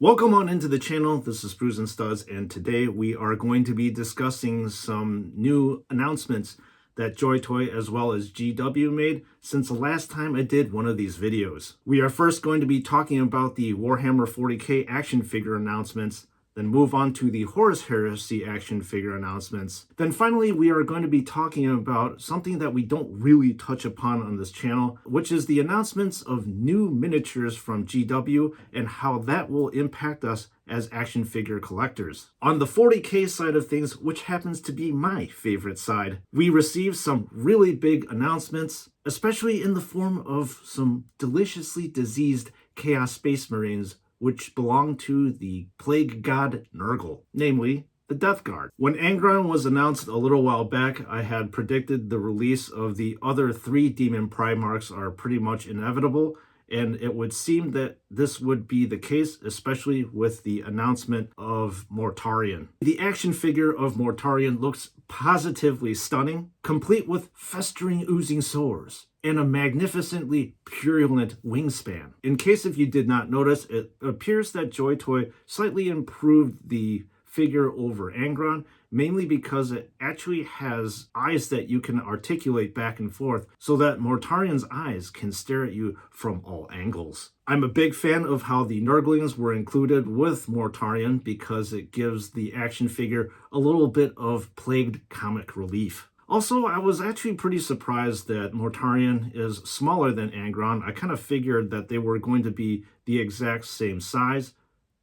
Welcome on into the channel. This is Brews and Studs, and today we are going to be discussing some new announcements that JoyToy as well as GW made since the last time I did one of these videos. We are first going to be talking about the Warhammer 40K action figure announcements, then move on to the Horus Heresy action figure announcements. Then finally, we are going to be talking about something that we don't really touch upon on this channel, which is the announcements of new miniatures from GW and how that will impact us as action figure collectors. On the 40K side of things, which happens to be my favorite side, we received some really big announcements, especially in the form of some deliciously diseased Chaos Space Marines which belong to the plague god Nurgle, namely the Death Guard. When Angron was announced a little while back, I had predicted the release of the other 3 Demon Primarchs are pretty much inevitable, and it would seem that this would be the case, especially with the announcement of Mortarion. The action figure of Mortarion looks positively stunning, complete with festering oozing sores and a magnificently purulent wingspan. In case if you did not notice, it appears that JoyToy slightly improved the figure over Angron, mainly because it actually has eyes that you can articulate back and forth so that Mortarion's eyes can stare at you from all angles. I'm a big fan of how the Nurglings were included with Mortarion because it gives the action figure a little bit of plagued comic relief. Also, I was actually pretty surprised that Mortarion is smaller than Angron. I kind of figured that they were going to be the exact same size,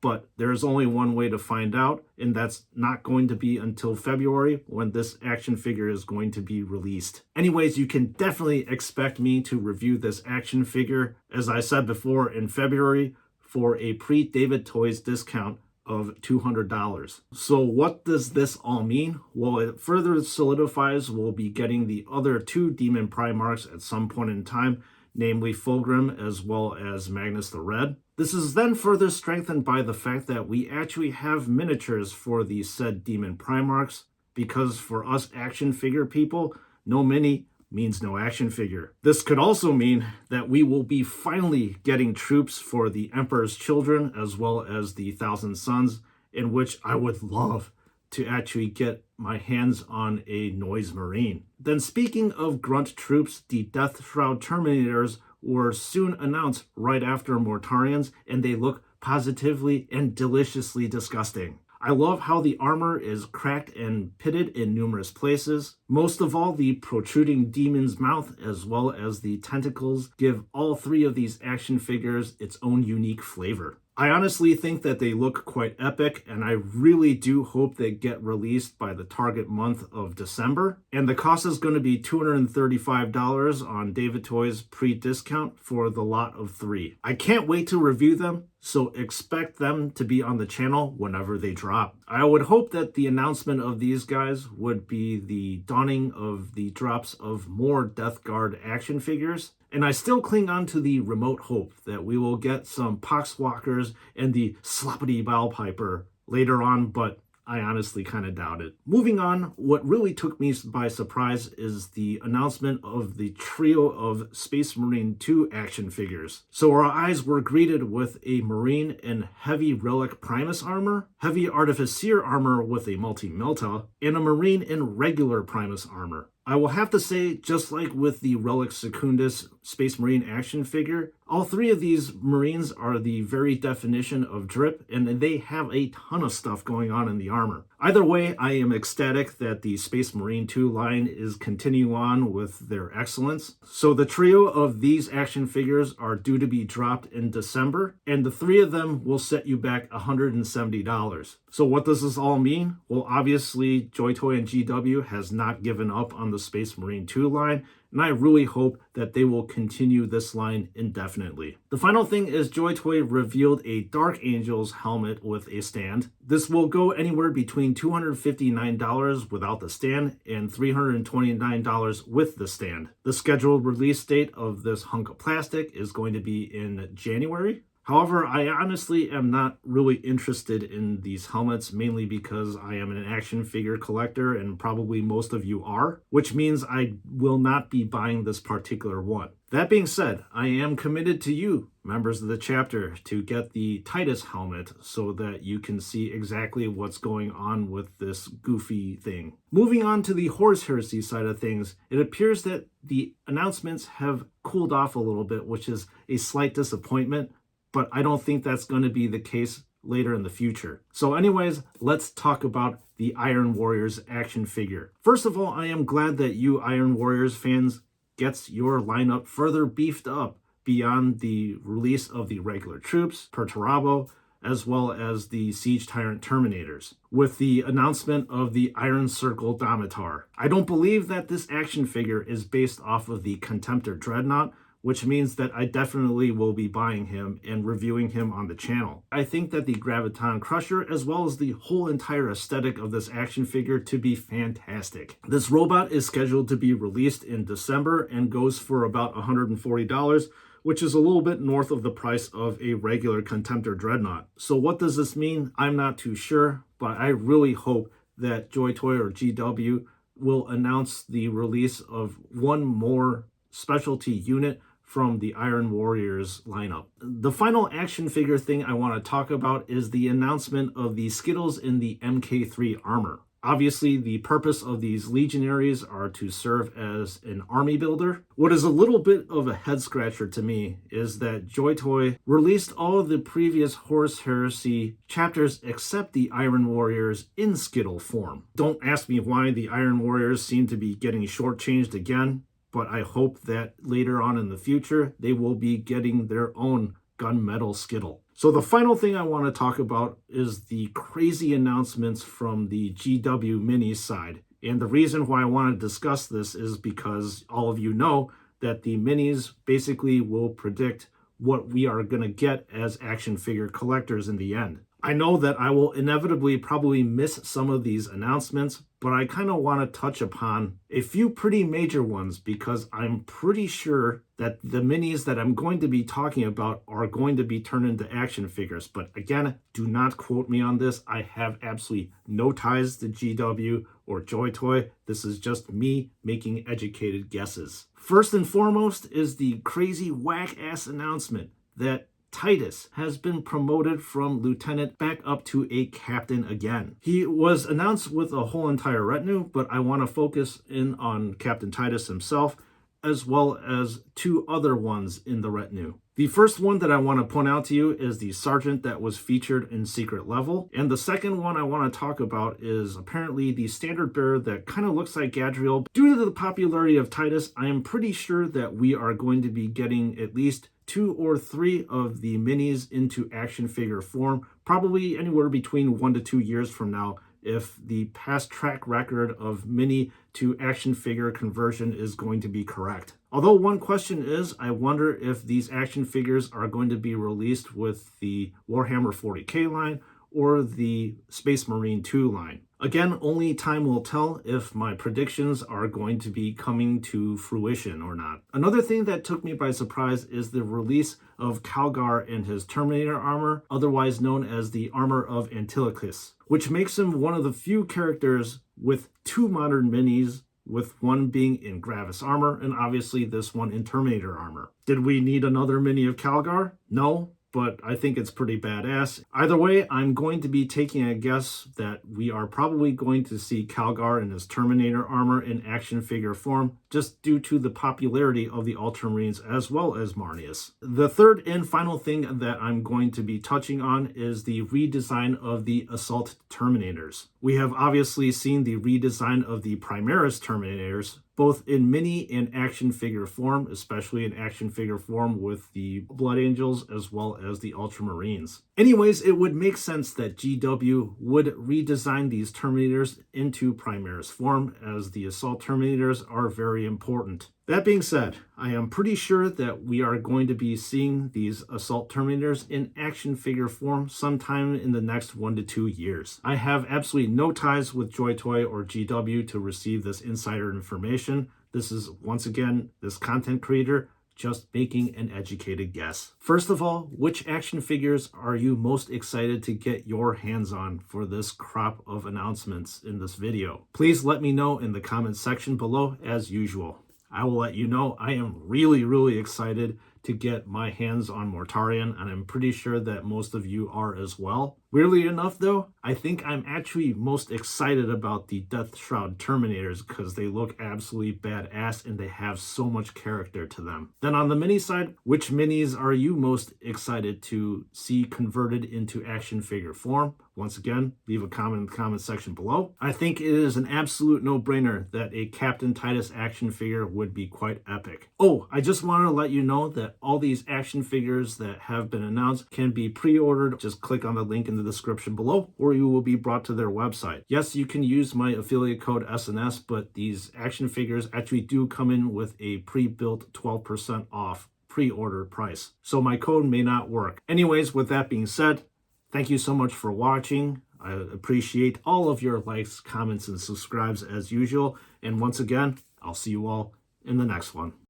but there's only one way to find out, and that's not going to be until February when this action figure is going to be released. Anyways, you can definitely expect me to review this action figure, as I said before, in February for a pre-David Toys discount of $200. So what does this all mean? Well, it further solidifies we'll be getting the other 2 Demon Primarchs at some point in time, namely Fulgrim as well as Magnus the Red. This is then further strengthened by the fact that we actually have miniatures for the said Demon Primarchs, because for us action figure people, no mini means no action figure. This could also mean that we will be finally getting troops for the Emperor's Children as well as the Thousand Sons, in which I would love to actually get my hands on a Noise Marine. Then speaking of grunt troops, the Death Shroud Terminators were soon announced right after Mortarion's, and they look positively and deliciously disgusting. I love how the armor is cracked and pitted in numerous places. Most of all, the protruding demon's mouth as well as the tentacles give all 3 of these action figures its own unique flavor. I honestly think that they look quite epic, and I really do hope they get released by the target month of December. And the cost is going to be $235 on David Toys pre-discount for the lot of 3. I can't wait to review them, so expect them to be on the channel whenever they drop. I would hope that the announcement of these guys would be the dawning of the drops of more Death Guard action figures. And I still cling on to the remote hope that we will get some Poxwalkers and the Sloppity Bowpiper later on, but I honestly kind of doubt it. Moving on, what really took me by surprise is the announcement of the trio of Space Marine 2 action figures. So our eyes were greeted with a Marine in heavy Relic Primus armor, heavy Artificer armor with a multi-melta, and a Marine in regular Primus armor. I will have to say, just like with the Relic Secundus Space Marine action figure, all 3 of these Marines are the very definition of drip, and they have a ton of stuff going on in the armor. Either way, I am ecstatic that the Space Marine 2 line is continuing on with their excellence. So the trio of these action figures are due to be dropped in December, and the 3 of them will set you back $170. So what does this all mean? Well, obviously, JoyToy and GW has not given up on the Space Marine 2 line, and I really hope that they will continue this line indefinitely. The final thing is JoyToy revealed a Dark Angels helmet with a stand. This will go anywhere between $259 without the stand and $329 with the stand. The scheduled release date of this hunk of plastic is going to be in January. However, I honestly am not really interested in these helmets, mainly because I am an action figure collector, and probably most of you are, which means I will not be buying this particular one. That being said, I am committed to you, members of the chapter, to get the Titus helmet so that you can see exactly what's going on with this goofy thing. Moving on to the Horus Heresy side of things, it appears that the announcements have cooled off a little bit, which is a slight disappointment, but I don't think that's going to be the case later in the future. So anyways, let's talk about the Iron Warriors action figure. First of all, I am glad that you Iron Warriors fans gets your lineup further beefed up beyond the release of the regular troops, Perturabo, as well as the Siege Tyrant Terminators, with the announcement of the Iron Circle Domitar. I don't believe that this action figure is based off of the Contemptor Dreadnought, which means that I definitely will be buying him and reviewing him on the channel. I think that the Graviton Crusher, as well as the whole entire aesthetic of this action figure, to be fantastic. This robot is scheduled to be released in December and goes for about $140, which is a little bit north of the price of a regular Contemptor Dreadnought. So what does this mean? I'm not too sure, but I really hope that JoyToy or GW will announce the release of one more specialty unit from the Iron Warriors lineup. The final action figure thing I want to talk about is the announcement of the Skittles in the MKIII armor. Obviously, the purpose of these legionaries are to serve as an army builder. What is a little bit of a head scratcher to me is that JoyToy released all of the previous Horus Heresy chapters except the Iron Warriors in Skittle form. Don't ask me why the Iron Warriors seem to be getting shortchanged again, but I hope that later on in the future, they will be getting their own gunmetal Skittle. So the final thing I want to talk about is the crazy announcements from the GW Minis side. And the reason why I want to discuss this is because all of you know that the Minis basically will predict what we are going to get as action figure collectors in the end. I know that I will inevitably probably miss some of these announcements, but I kind of want to touch upon a few pretty major ones because I'm pretty sure that the minis that I'm going to be talking about are going to be turned into action figures. But again, do not quote me on this. I have absolutely no ties to GW or JoyToy. This is just me making educated guesses. First and foremost is the crazy whack-ass announcement that Titus has been promoted from lieutenant back up to a captain again. He was announced with a whole entire retinue, but I want to focus in on Captain Titus himself, as well as two other ones in the retinue. The first one that I want to point out to you is the sergeant that was featured in Secret Level. And the second one I want to talk about is apparently the standard bearer that kind of looks like Gadriel. Due to the popularity of Titus, I am pretty sure that we are going to be getting at least 2 or 3 of the minis into action figure form, probably anywhere between 1 to 2 years from now, if the past track record of mini to action figure conversion is going to be correct. Although one question is, I wonder if these action figures are going to be released with the Warhammer 40K line or the Space Marine 2 line. Again, only time will tell if my predictions are going to be coming to fruition or not. Another thing that took me by surprise is the release of Calgar in his Terminator armor, otherwise known as the Armor of Antilochus, which makes him one of the few characters with 2 modern minis, with one being in Gravis armor and obviously this one in Terminator armor. Did we need another mini of Calgar? No, but I think it's pretty badass. Either way, I'm going to be taking a guess that we are probably going to see Calgar in his Terminator armor in action figure form, just due to the popularity of the Ultramarines as well as Marneus. The third and final thing that I'm going to be touching on is the redesign of the Assault Terminators. We have obviously seen the redesign of the Primaris Terminators, both in mini and action figure form, especially in action figure form with the Blood Angels as well as the Ultramarines. Anyways, it would make sense that GW would redesign these Terminators into Primaris form, as the Assault Terminators are very important. That being said, I am pretty sure that we are going to be seeing these Assault Terminators in action figure form sometime in the next 1 to 2 years. I have absolutely no ties with JoyToy or GW to receive this insider information. This is, once again, this content creator just making an educated guess. First of all, which action figures are you most excited to get your hands on for this crop of announcements in this video? Please let me know in the comments section below as usual. I will let you know I am really excited to get my hands on Mortarion, and I'm pretty sure that most of you are as well. Weirdly enough though, I think I'm actually most excited about the Death Shroud Terminators because they look absolutely badass and they have so much character to them. Then on the mini side, which minis are you most excited to see converted into action figure form? Once again, leave a comment in the comment section below. I think it is an absolute no-brainer that a Captain Titus action figure would be quite epic. Oh, I just wanted to let you know that all these action figures that have been announced can be pre-ordered. Just click on the link in the description below, or you will be brought to their website. Yes, you can use my affiliate code SNS, but these action figures actually do come in with a pre-built 12% off pre-order price. So my code may not work. Anyways, with that being said, thank you so much for watching. I appreciate all of your likes, comments, and subscribes as usual. And once again, I'll see you all in the next one.